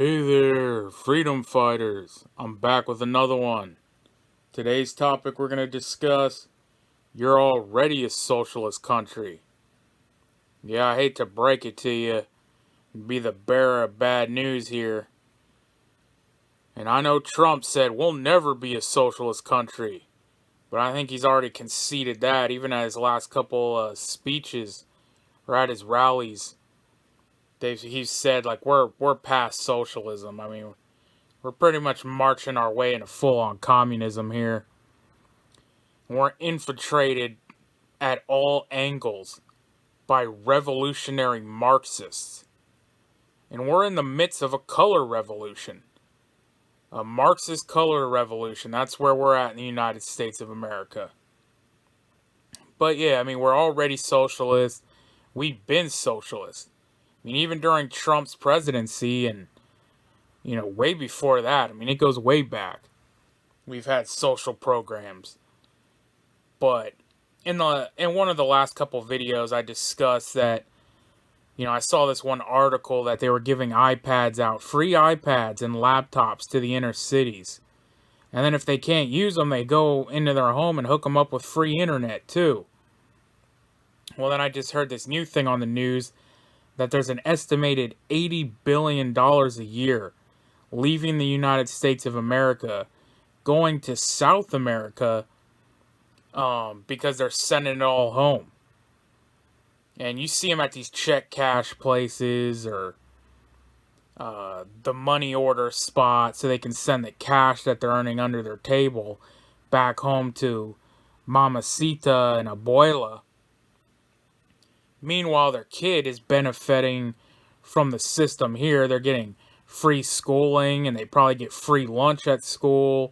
Hey there, freedom fighters. I'm back with another one. Today's topic we're going to discuss, you're already a socialist country. Yeah, I hate to break it to you and be the bearer of bad news here. And I know Trump said we'll never be a socialist country. But I think he's already conceded that, even at his last couple speeches or at his rallies. He's said, like, we're past socialism. I mean, we're pretty much marching our way into full-on communism here. We're infiltrated at all angles by revolutionary Marxists. And we're in the midst of a color revolution. A Marxist color revolution. That's where we're at in the United States of America. But yeah, I mean, we're already socialist. We've been socialist. I mean, even during Trump's presidency and, way before that. I mean, it goes way back. We've had social programs. But in one of the last couple videos, I discussed that, I saw this one article that they were giving iPads out, free iPads and laptops to the inner cities. And then if they can't use them, they go into their home and hook them up with free internet too. Well, then I just heard this new thing on the news that there's an estimated $80 billion a year leaving the United States of America, going to South America, because they're sending it all home. And you see them at these check cash places or the money order spot so they can send the cash that they're earning under their table back home to Mamacita and Abuela. Meanwhile, their kid is benefiting from the system here. They're getting free schooling and they probably get free lunch at school.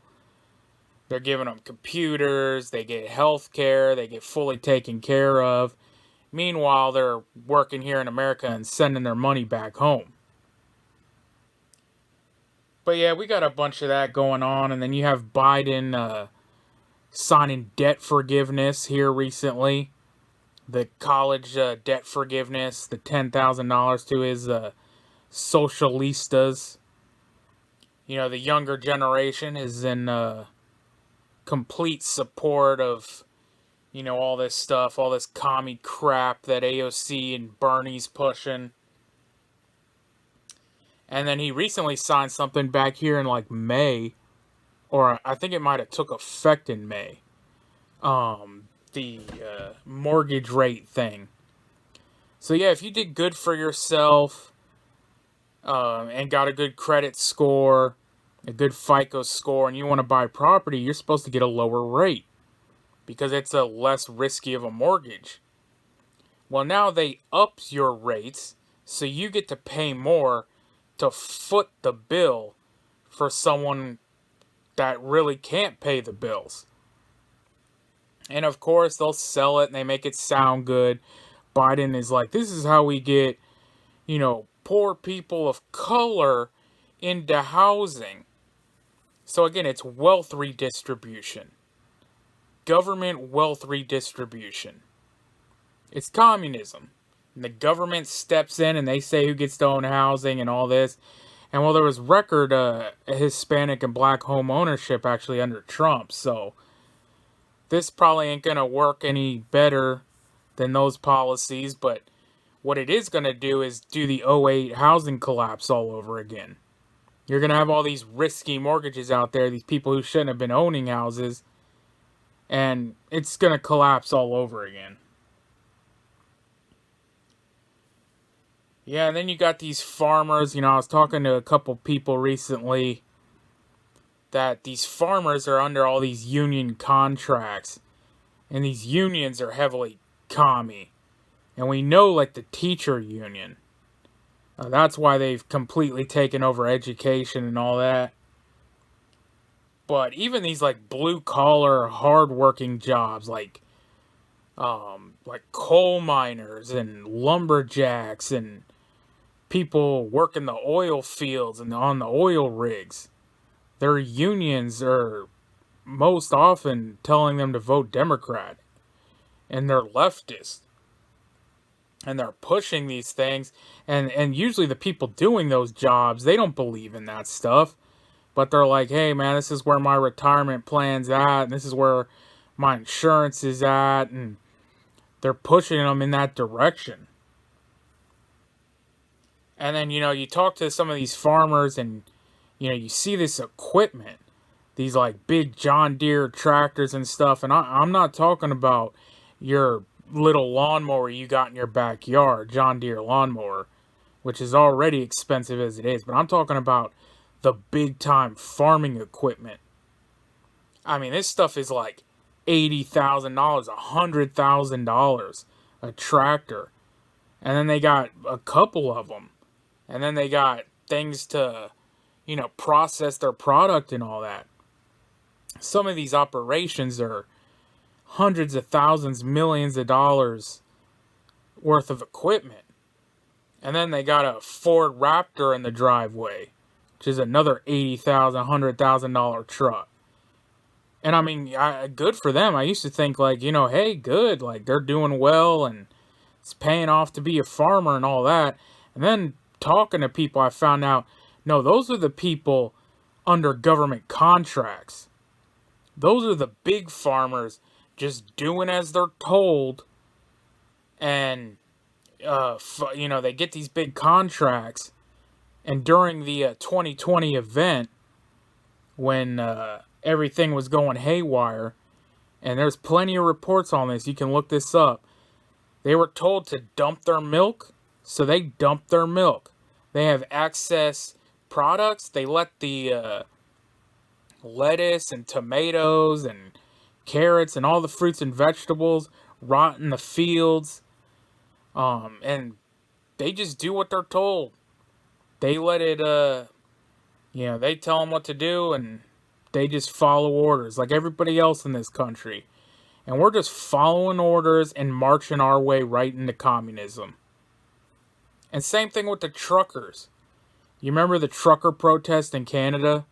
They're giving them computers, they get health care, they get fully taken care of. Meanwhile, they're working here in America and sending their money back home. But yeah, we got a bunch of that going on. And then you have Biden signing debt forgiveness here recently. The college debt forgiveness, the $10,000 to his socialistas. The younger generation is in complete support of, all this stuff, all this commie crap that AOC and Bernie's pushing. And then he recently signed something back here in like May, or I think it might have took effect in May. The mortgage rate thing. So yeah, if you did good for yourself, and got a good credit score, a good FICO score, and you want to buy property, you're supposed to get a lower rate because it's a less risky of a mortgage. Well, now they upped your rates, so you get to pay more to foot the bill for someone that really can't pay the bills. And of course, they'll sell it and they make it sound good. Biden is like, this is how we get, poor people of color into housing. So again, it's wealth redistribution. Government wealth redistribution. It's communism. And the government steps in and they say who gets to own housing and all this. And well, there was record Hispanic and black home ownership actually under Trump. So this probably ain't going to work any better than those policies. But what it is going to do is do the '08 housing collapse all over again. You're going to have all these risky mortgages out there, these people who shouldn't have been owning houses. And it's going to collapse all over again. Yeah, and then you got these farmers. I was talking to a couple people recently that these farmers are under all these union contracts. And these unions are heavily commie. And we know, like, the teacher union. That's why they've completely taken over education and all that. But even these, like, blue-collar, hard-working jobs, like coal miners and lumberjacks and people working the oil fields and on the oil rigs, their unions are most often telling them to vote Democrat. And they're leftist. and they're pushing these things, and usually the people doing those jobs, they don't believe in that stuff, but they're like, hey man, this is where my retirement plan's at, and this is where my insurance is at, and they're pushing them in that direction. And then, you talk to some of these farmers, and you see this equipment, these like big John Deere tractors and stuff, and I'm not talking about your little lawnmower you got in your backyard, John Deere lawnmower, which is already expensive as it is, but I'm talking about the big time farming equipment. I mean, this stuff is like $80,000, $100,000 a tractor. And then they got a couple of them. And then they got things to, process their product and all that. Some of these operations are hundreds of thousands, millions of dollars worth of equipment. And then they got a Ford Raptor in the driveway, which is another $80,000, $100,000 truck. And I mean, good for them. I used to think like, hey, good, like they're doing well and it's paying off to be a farmer and all that. And then talking to people, I found out, no, those are the people under government contracts. Those are the big farmers just doing as they're told. And, they get these big contracts. And during the 2020 event, when everything was going haywire, and there's plenty of reports on this, you can look this up. They were told to dump their milk, so they dumped their milk. They have excess products. They let the lettuce and tomatoes and carrots and all the fruits and vegetables rot in the fields. And they just do what they're told. They let it, they tell them what to do, and they just follow orders like everybody else in this country. And we're just following orders and marching our way right into communism. And same thing with the truckers. You remember the trucker protest in Canada?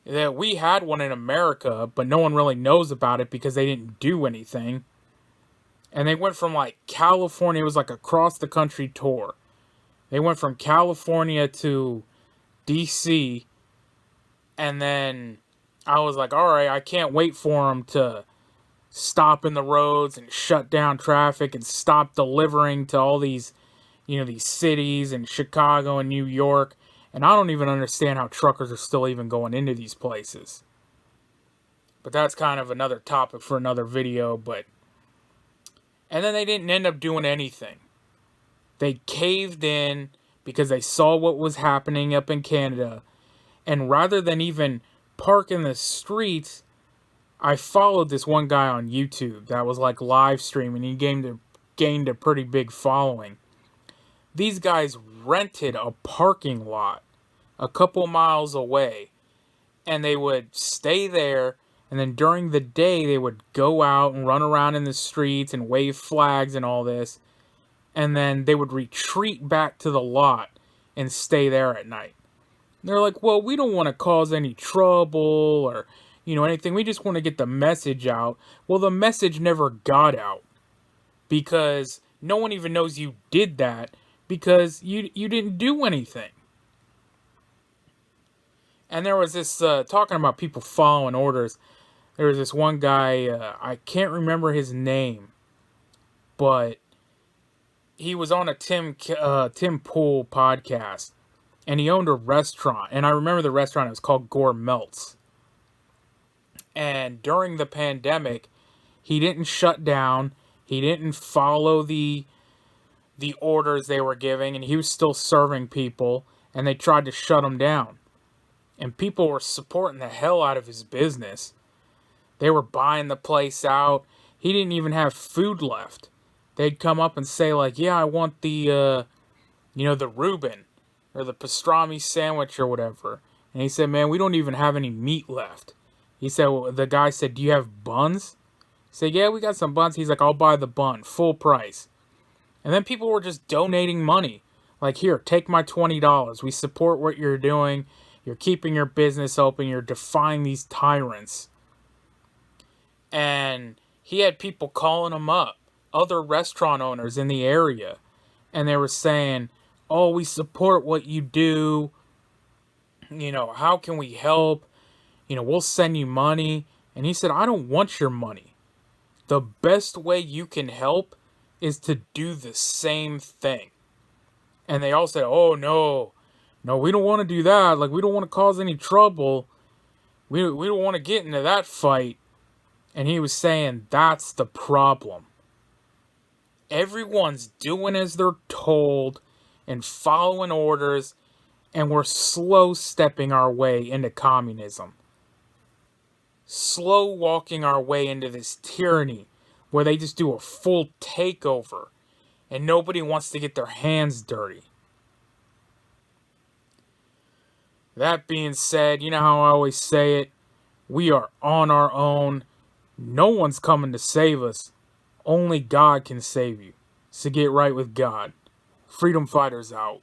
That we had one in America, but no one really knows about it because they didn't do anything. And they went from like California, it was like a cross the country tour. They went from California to DC, and then I was like, all right, I can't wait for them to stop in the roads and shut down traffic and stop delivering to all these, these cities in Chicago and New York. And I don't even understand how truckers are still even going into these places. But that's kind of another topic for another video. And then they didn't end up doing anything. They caved in because they saw what was happening up in Canada. And rather than even park in the streets, I followed this one guy on YouTube that was like live streaming. He gained a pretty big following. These guys rented a parking lot a couple miles away, and they would stay there, and then during the day they would go out and run around in the streets and wave flags and all this, and then they would retreat back to the lot and stay there at night. They're like, well, we don't want to cause any trouble or anything. We just want to get the message out. Well, the message never got out because no one even knows you did that because you didn't do anything. And there was this, talking about people following orders, there was this one guy, I can't remember his name, but he was on a Tim Pool podcast, and he owned a restaurant, and I remember the restaurant, it was called Gore Melts. And during the pandemic, he didn't shut down, he didn't follow the orders they were giving, and he was still serving people, and they tried to shut him down. And people were supporting the hell out of his business. They were buying the place out. He didn't even have food left. They'd come up and say like, yeah, I want the Reuben or the pastrami sandwich or whatever. And he said, man, we don't even have any meat left. He said, the guy said, do you have buns? He said, yeah, we got some buns. He's like, I'll buy the bun, full price. And then people were just donating money. Like, here, take my $20. We support what you're doing. You're keeping your business open. You're defying these tyrants. And he had people calling him up, other restaurant owners in the area, and they were saying, "Oh, we support what you do. How can we help? We'll send you money." And he said, "I don't want your money. The best way you can help is to do the same thing." And they all said, "Oh, no, we don't want to do that. Like, we don't want to cause any trouble. We don't want to get into that fight." And he was saying, that's the problem. Everyone's doing as they're told and following orders, and we're slow stepping our way into communism. Slow walking our way into this tyranny where they just do a full takeover and nobody wants to get their hands dirty. That being said, you know how I always say it, we are on our own. No one's coming to save us. Only God can save you. So get right with God. Freedom Fighters out.